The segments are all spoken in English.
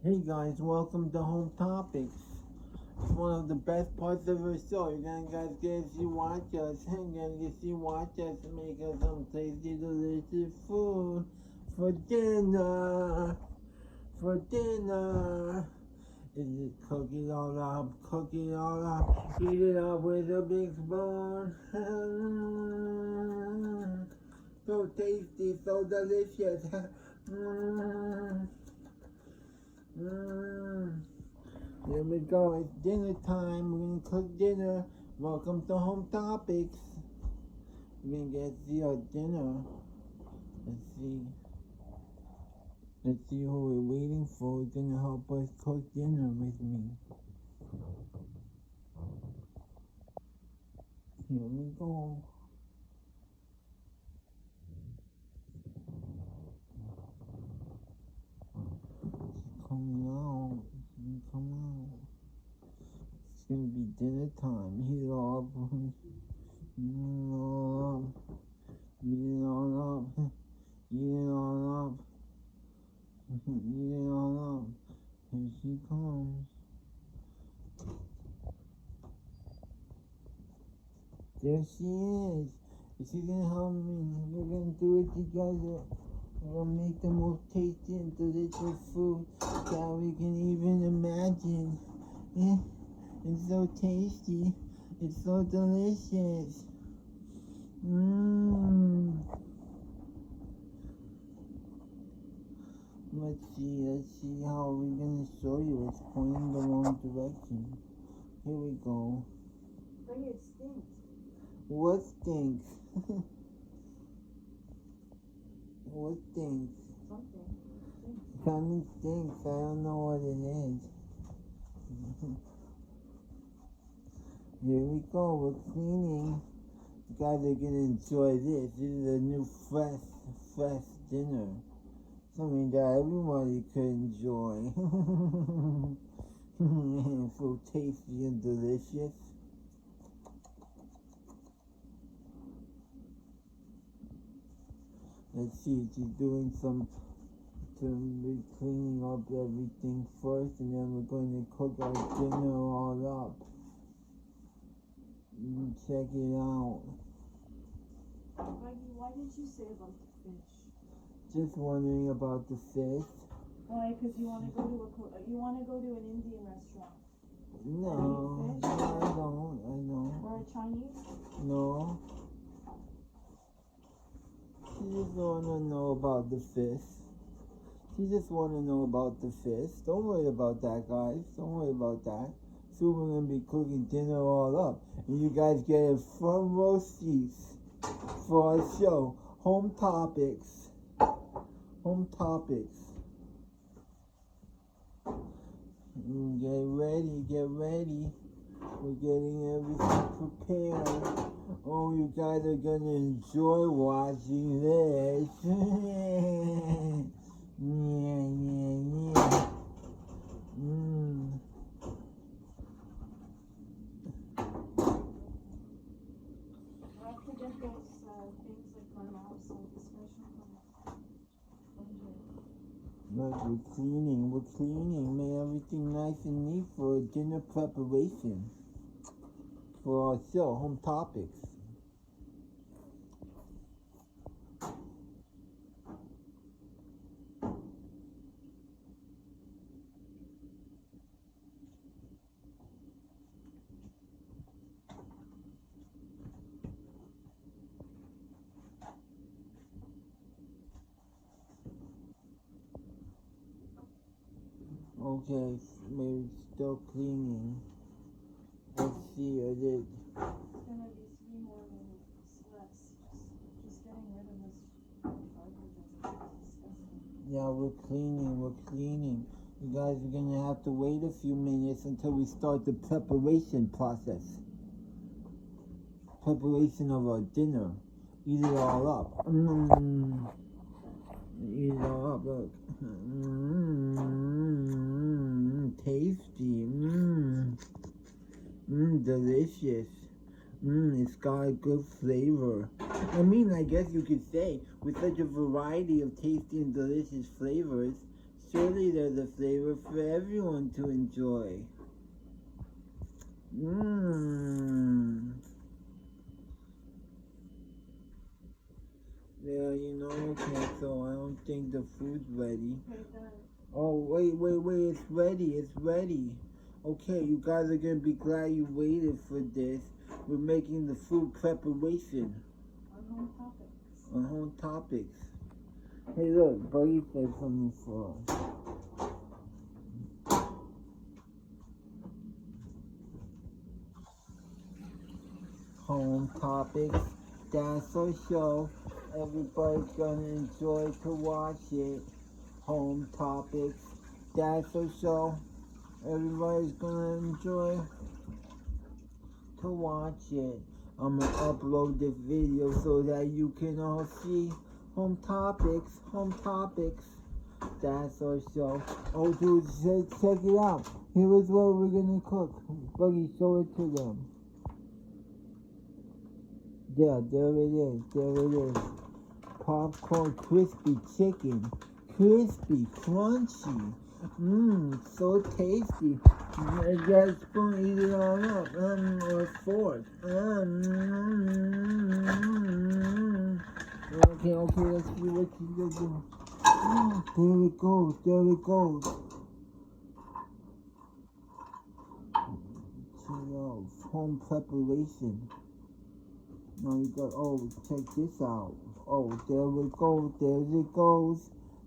Hey guys, welcome to Home Topics. It's one of the best parts of our show. You're gonna guys get to see watch us. You're gonna get to see watch us make us some tasty, delicious food for dinner. For dinner. Is it cook it all up, eat it up with a big spoon. So tasty, so delicious. Here we go. It's dinner time. We're gonna cook dinner. Welcome to Home Topics. We're gonna get to see our dinner. Let's see. Let's see who we're waiting for. Who's gonna help us cook dinner with me. Here we go. Come out. Come out. It's gonna be dinner time. Heat it all up. Heat it all up. Eat it all up. Eat it all up. Here she comes. There she is. She's gonna help me. We're gonna do it together. We're gonna make the most tasty and delicious food that we can even imagine. It's so tasty. It's so delicious. Let's see how we're gonna show you. It's pointing the wrong direction. Here we go. Honey, it stinks. What stinks? What stinks? Something. Something stinks. I don't know what it is. Here we go. We're cleaning. You guys are gonna enjoy this. This is a new fresh dinner. Something that everybody could enjoy. So tasty and delicious. Let's see, she's doing some cleaning up everything first, and then we're going to cook our dinner all up. Check it out. Maggie, why did you say about the fish? Just wondering about the fish. Why? Because you want to go to an Indian restaurant. No, fish? I don't. Or a Chinese? No. She just wanna know about the fish. She just wanna know about the fish. Don't worry about that, guys. Don't worry about that. Soon we're gonna be cooking dinner all up, and you guys get a front row seats for our show, Home Topics. Home Topics. Get ready. We're getting everything prepared. Oh, you guys are gonna enjoy watching this. Yeah. I have to get those things like my mom said, the special Look, we're cleaning. Make everything nice and neat for dinner preparation. For our show, Home Topics. Okay, maybe still cleaning. Let's see, I did. It's gonna be 3 more minutes less. Just getting rid of this garbage. It's disgusting. Yeah, we're cleaning. You guys are gonna have to wait a few minutes until we start the preparation process. Preparation of our dinner. Eat it all up. Eat it all up, look. Tasty. Delicious. It's got a good flavor. I mean, I guess you could say, with such a variety of tasty and delicious flavors, surely there's a flavor for everyone to enjoy. Mmm. Yeah, okay, so I don't think the food's ready. Put it down. Oh, wait, it's ready. Okay, you guys are gonna be glad you waited for this. We're making the food preparation On home topics. on Home Topics. Hey, look, Buddy said something for us. Home Topics, that's our show. Everybody's gonna enjoy to watch it. Home Topics, that's our show. Everybody's gonna enjoy to watch it. I'm gonna upload this video so that you can all see Home Topics. That's our show. Oh, dude, check it out. Here is what we're gonna cook. Buggy, show it to them. Yeah, there it is. Popcorn crispy chicken. Crispy, crunchy. So tasty. I just gonna eat it all up. Or fork. Okay, let's see what she's gonna do. There it goes. Home preparation. Now you got, check this out. There it goes.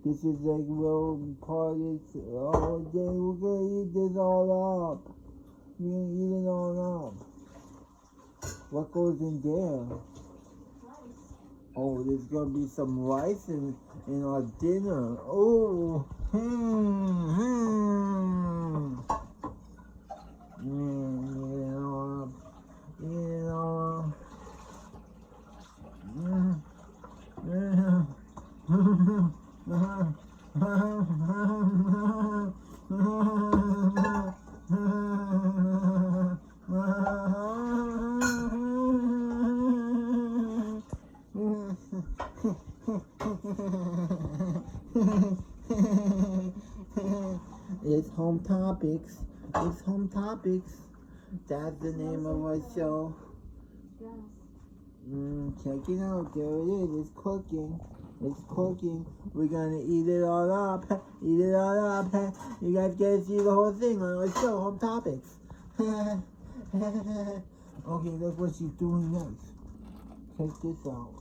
This is like real part of it. Then we're gonna eat this all up. We're gonna eat it all up. What goes in there? Rice. There's gonna be some rice in our dinner. Oh, Eat it all up. It's Home Topics. That's the name of our show. Yes. Check it out. There it is. It's cooking. We're gonna eat it all up. You guys get to see the whole thing on our show, Home Topics. Okay, look what she's doing next. Check this out.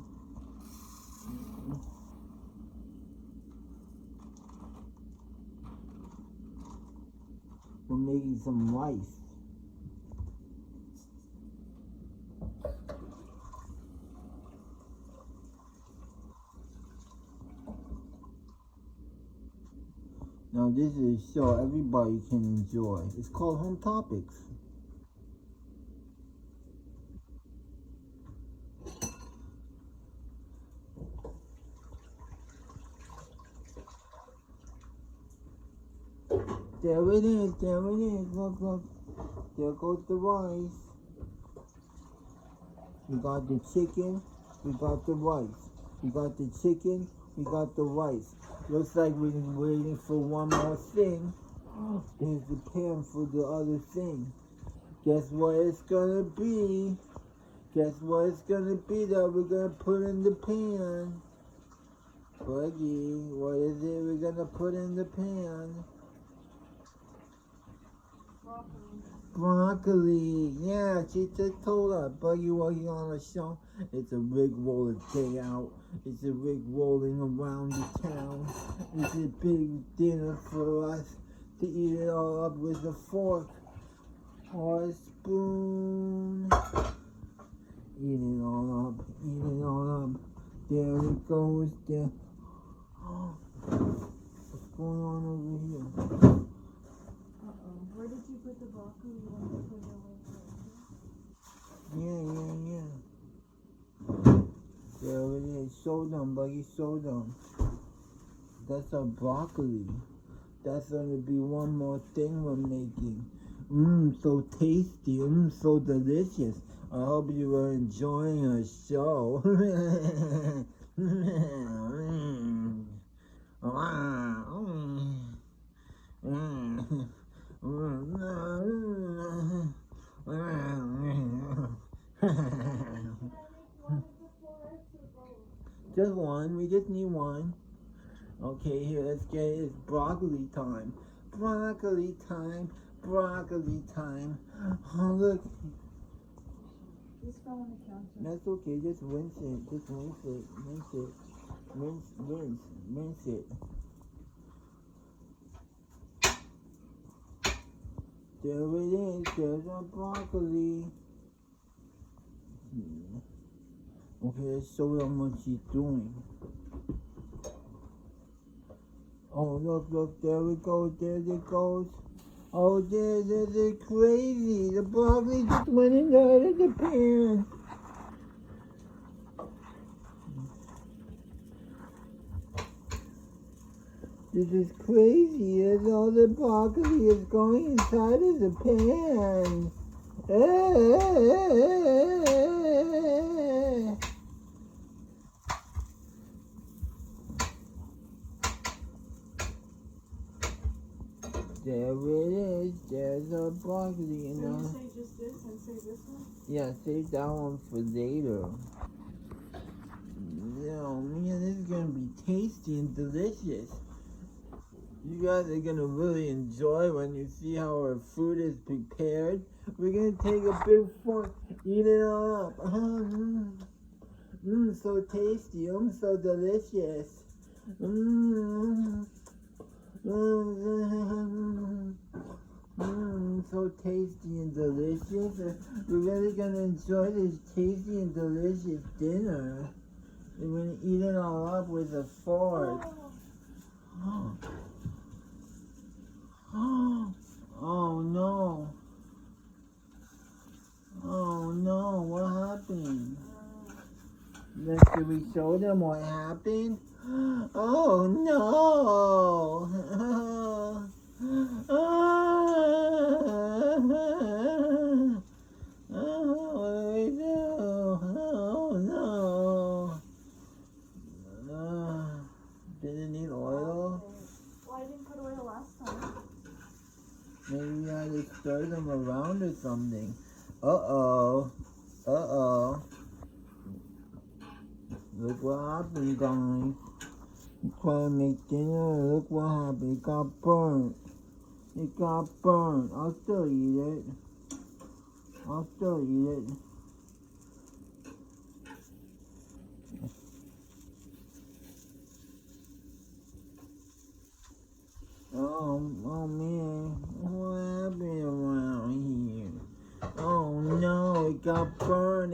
We're making some rice. Now this is a show everybody can enjoy. It's called Home Topics. There it is. Look. There goes the rice. We got the chicken, we got the rice. We got the chicken, we got the rice. Looks like we're waiting for one more thing. There's the pan for the other thing. Guess what it's gonna be? That we're gonna put in the pan? Buggy, what is it we're gonna put in the pan? Broccoli. Yeah, she just told us. Buggy working on a show. It's a Rick roller day out. It's a Rick rolling around the town. It's a big dinner for us to eat it all up with a fork or a spoon. Eat it all up. There it goes. There. What's going on over here? Where did you put the broccoli when you put it away? Yeah. There it is. Show them, Buggy. Show them. That's our broccoli. That's gonna be one more thing we're making. So tasty. So delicious. I hope you are enjoying our show. Just one. We just need one. Okay, here, let's get it. It's broccoli time. Broccoli time. Broccoli time. Oh, look. These fell on the counter. That's okay. Just rinse it. Just rinse it. Rinse it. Rinse it. There it is. There's our broccoli. Okay, let's show her what she's doing. Oh, look, there it goes, there it goes. Oh, there's it crazy. The broccoli just went inside of the pan. This is crazy. There's all the broccoli is going inside of the pan. There it is. There's our broccoli, So you say just this and say this one? Yeah, save that one for later. Oh man, this is gonna be tasty and delicious. You guys are gonna really enjoy when you see how our food is prepared. We're gonna take a big fork, eat it all up. So tasty, so delicious. So tasty and delicious. We're really gonna enjoy this tasty and delicious dinner. We're gonna eat it all up with a fork. Oh no. Oh no, what happened? Should we show them what happened? Oh no! What do we do? Oh no! Did it need oil? Well, I didn't put oil last time. Maybe we had to stir them around or something. Uh-oh. Look what happened, guys. You try to make dinner, look what happened. It got burnt. I'll still eat it. Oh man, what happened around here? Oh no, it got burnt.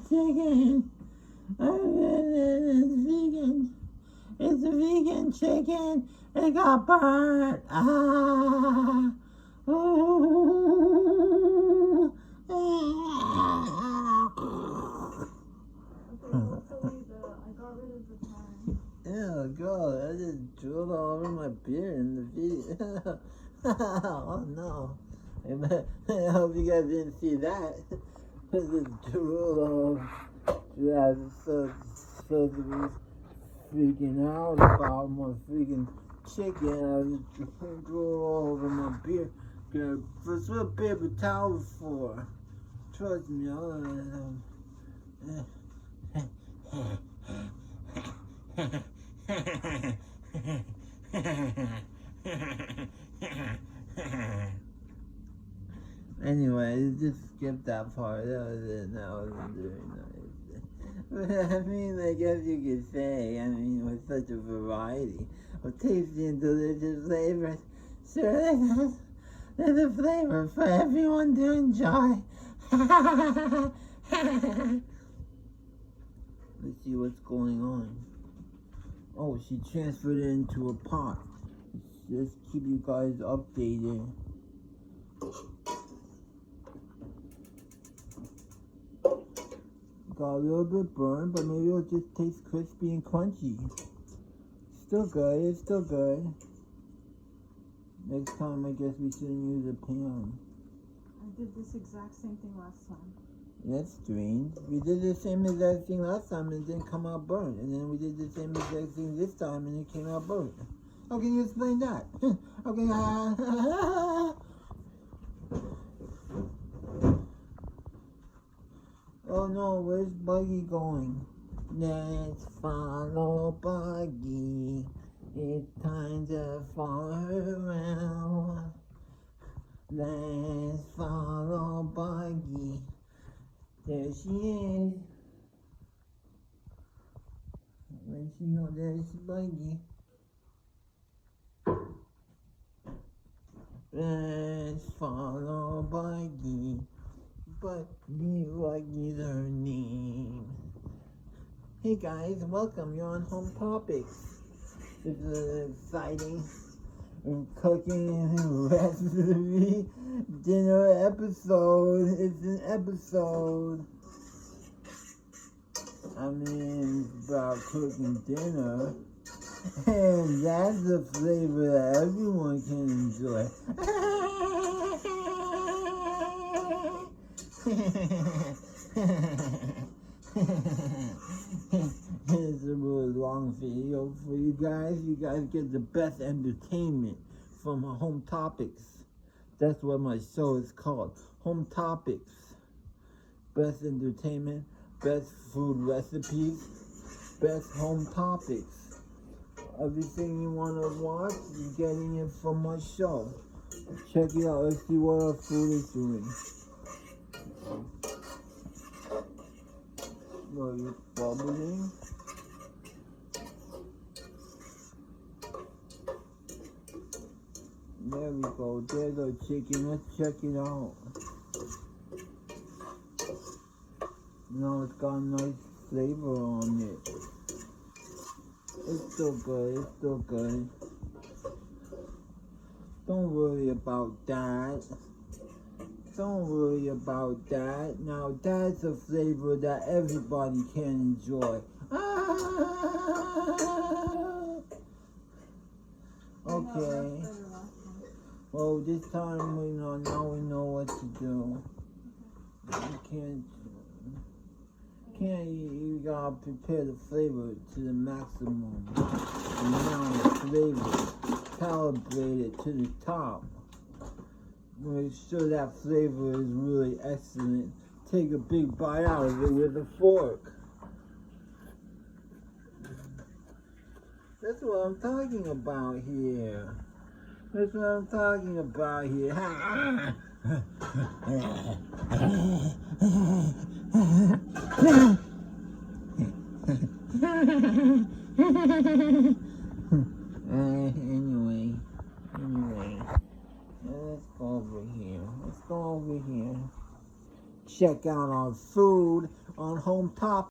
Chicken. It's vegan. It's a vegan chicken. It got burnt. I got rid of the pan. Ew, God, I just drooled all over my beard in the video. Oh no. I hope you guys didn't see that. I just drooled all over. Yeah, so to be freaking out about my freaking chicken. I just drooled all over my beard. That's what paper towels for. Trust me, Anyway, just skip that part. That was it. That wasn't very nice. But I mean, I guess you could say, with such a variety of tasty and delicious flavors, sure, there's a flavor for everyone to enjoy. Let's see what's going on. Oh, she transferred it into a pot. just keep you guys updated. Got a little bit burned, but maybe it'll just taste crispy and crunchy. Still good, it's still good. Next time I guess we shouldn't use a pan. I did this exact same thing last time. That's strange. We did the same exact thing last time and it didn't come out burnt. And then we did the same exact thing this time and it came out burnt. How can you explain that? Okay. Oh no, where's Buggy going? Let's follow Buggy. It's time to follow around. Let's follow Buggy. There she is. Where'd she go? There's Buggy. Let's follow Buggy. Buggy's her name. Hey guys, welcome. You're on Home Topics. This is an exciting and cooking and recipe dinner episode. It's an episode. I mean, it's about cooking dinner. And that's the flavor that everyone can enjoy. It's a really long video for you guys. You guys get the best entertainment from Home Topics. That's what my show is called. Home Topics. Best entertainment, best food recipes, best home topics. Everything you want to watch, you're getting it from my show. Check it out. Let's see what our food is doing. Well, it's bubbling. There we go. There's our chicken. Let's check it out. Now it's got a nice flavor on it. It's still good. It's still good. Don't worry about that. Don't worry about that. Now that's a flavor that everybody can enjoy. Okay. Well, this time we know. Now we know what to do. You can't. You gotta prepare the flavor to the maximum amount of flavor. Calibrate it to the top. Make sure that flavor is really excellent. Take a big bite out of it with a fork. That's what I'm talking about here. That's what I'm talking about here. Anyway. Let's go over here. Let's go over here. Check out our food on Home Topics.